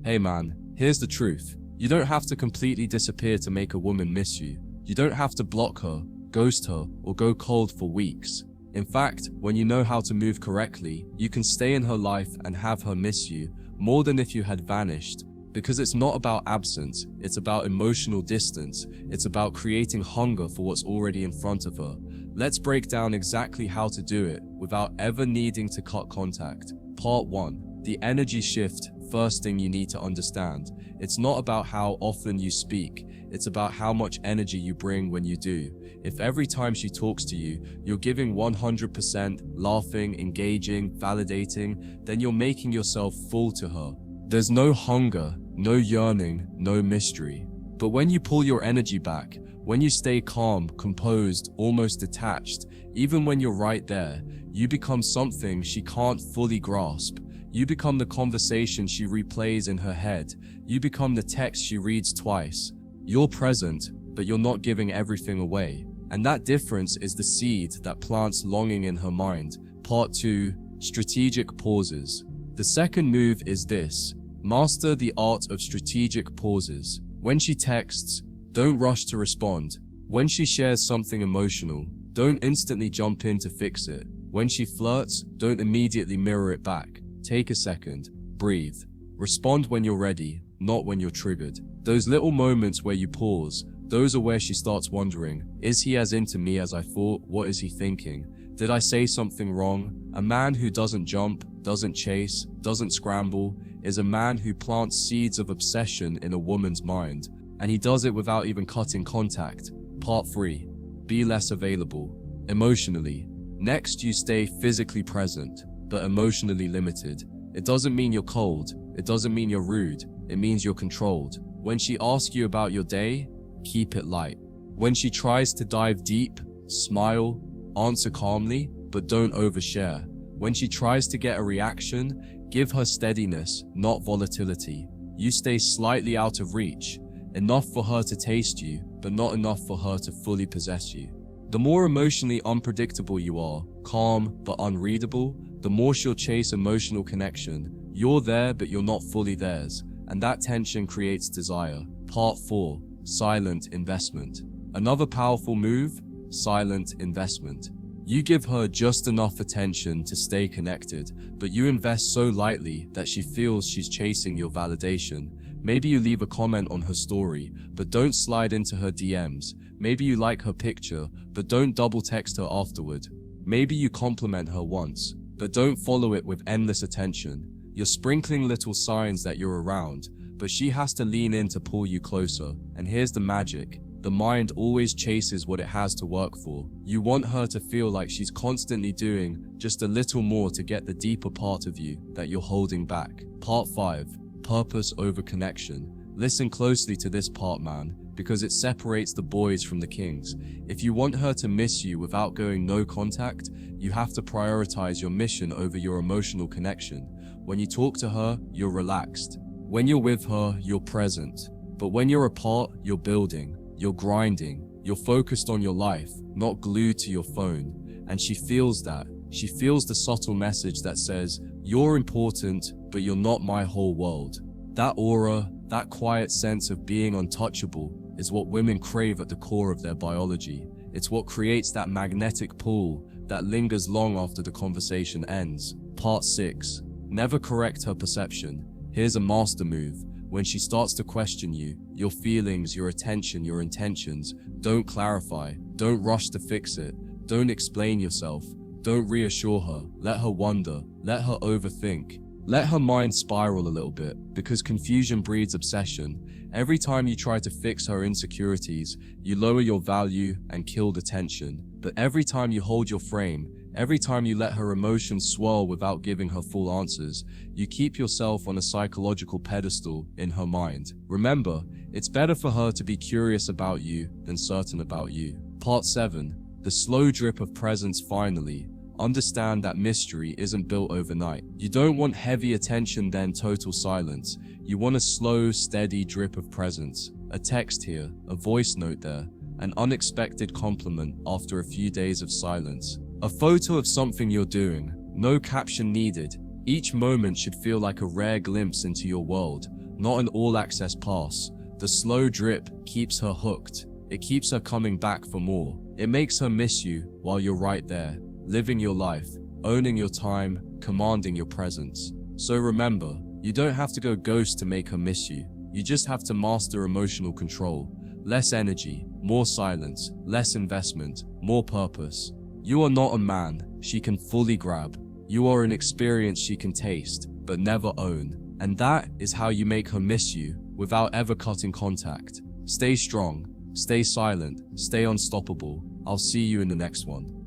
Hey man, here's the truth. You don't have to completely disappear to make a woman miss you. You don't have to block her, ghost her, or go cold for weeks. In fact, when you know how to move correctly, you can stay in her life and have her miss you more than if you had vanished. Because it's not about absence, it's about emotional distance. It's about creating hunger for what's already in front of her. Let's break down exactly how to do it without ever needing to cut contact. Part 1. The energy shift. First thing you need to understand. It's not about how often you speak, it's about how much energy you bring when you do. If every time she talks to you, you're giving 100%, laughing, engaging, validating, then you're making yourself full to her. There's no hunger, no yearning, no mystery. But when you pull your energy back, when you stay calm, composed, almost detached, even when you're right there, you become something she can't fully grasp. You become the conversation she replays in her head. You become the text she reads twice. You're present, but you're not giving everything away. And that difference is the seed that plants longing in her mind. Part 2. Strategic pauses. The second move is this. Master the art of strategic pauses. When she texts, don't rush to respond. When she shares something emotional, don't instantly jump in to fix it. When she flirts, don't immediately mirror it back. Take a second, breathe. Respond when you're ready, not when you're triggered. Those little moments where you pause, those are where she starts wondering, is he as into me as I thought? What is he thinking? Did I say something wrong? A man who doesn't jump, doesn't chase, doesn't scramble, is a man who plants seeds of obsession in a woman's mind. And he does it without even cutting contact. Part 3. Be less available. Emotionally. Next, you stay physically present, but emotionally limited. It doesn't mean you're cold. It doesn't mean you're rude. It means you're controlled. When she asks you about your day, keep it light. When she tries to dive deep, smile, answer calmly, but don't overshare. When she tries to get a reaction, give her steadiness, not volatility. You stay slightly out of reach, enough for her to taste you, but not enough for her to fully possess you. The more emotionally unpredictable you are, calm but unreadable, the more she'll chase emotional connection. You're there, but you're not fully theirs, and that tension creates desire. Part 4. Silent investment. Another powerful move, silent investment. You give her just enough attention to stay connected, but you invest so lightly that she feels she's chasing your validation. Maybe you leave a comment on her story, but don't slide into her DMs. Maybe you like her picture, but don't double text her afterward. Maybe you compliment her once, but don't follow it with endless attention. You're sprinkling little signs that you're around, but she has to lean in to pull you closer. And here's the magic. The mind always chases what it has to work for. You want her to feel like she's constantly doing just a little more to get the deeper part of you that you're holding back. Part 5. Purpose over connection. Listen closely to this part, man, because it separates the boys from the kings. If you want her to miss you without going no contact, you have to prioritize your mission over your emotional connection. When you talk to her, you're relaxed. When you're with her, you're present. But when you're apart, you're building, you're grinding, you're focused on your life, not glued to your phone. And she feels that. She feels the subtle message that says, you're important, but you're not my whole world. That aura, that quiet sense of being untouchable, is what women crave at the core of their biology. It's what creates that magnetic pull that lingers long after the conversation ends. Part 6. Never correct her perception. Here's a master move. When she starts to question you, your feelings, your attention, your intentions, don't clarify, don't rush to fix it, don't explain yourself, don't reassure her, let her wonder, let her overthink. Let her mind spiral a little bit, because confusion breeds obsession. Every time you try to fix her insecurities, you lower your value and kill the tension. But every time you hold your frame, every time you let her emotions swirl without giving her full answers, you keep yourself on a psychological pedestal in her mind. Remember, it's better for her to be curious about you than certain about you. Part 7. The slow drip of presence. Finally, understand that mystery isn't built overnight. You don't want heavy attention then total silence. You want a slow, steady drip of presence. A text here, a voice note there, an unexpected compliment after a few days of silence. A photo of something you're doing, no caption needed. Each moment should feel like a rare glimpse into your world, not an all-access pass. The slow drip keeps her hooked. It keeps her coming back for more. It makes her miss you while you're right there, living your life, owning your time, commanding your presence. So remember, you don't have to go ghost to make her miss you. You just have to master emotional control. Less energy, more silence, less investment, more purpose. You are not a man she can fully grab. You are an experience she can taste, but never own. And that is how you make her miss you without ever cutting contact. Stay strong, stay silent, stay unstoppable. I'll see you in the next one.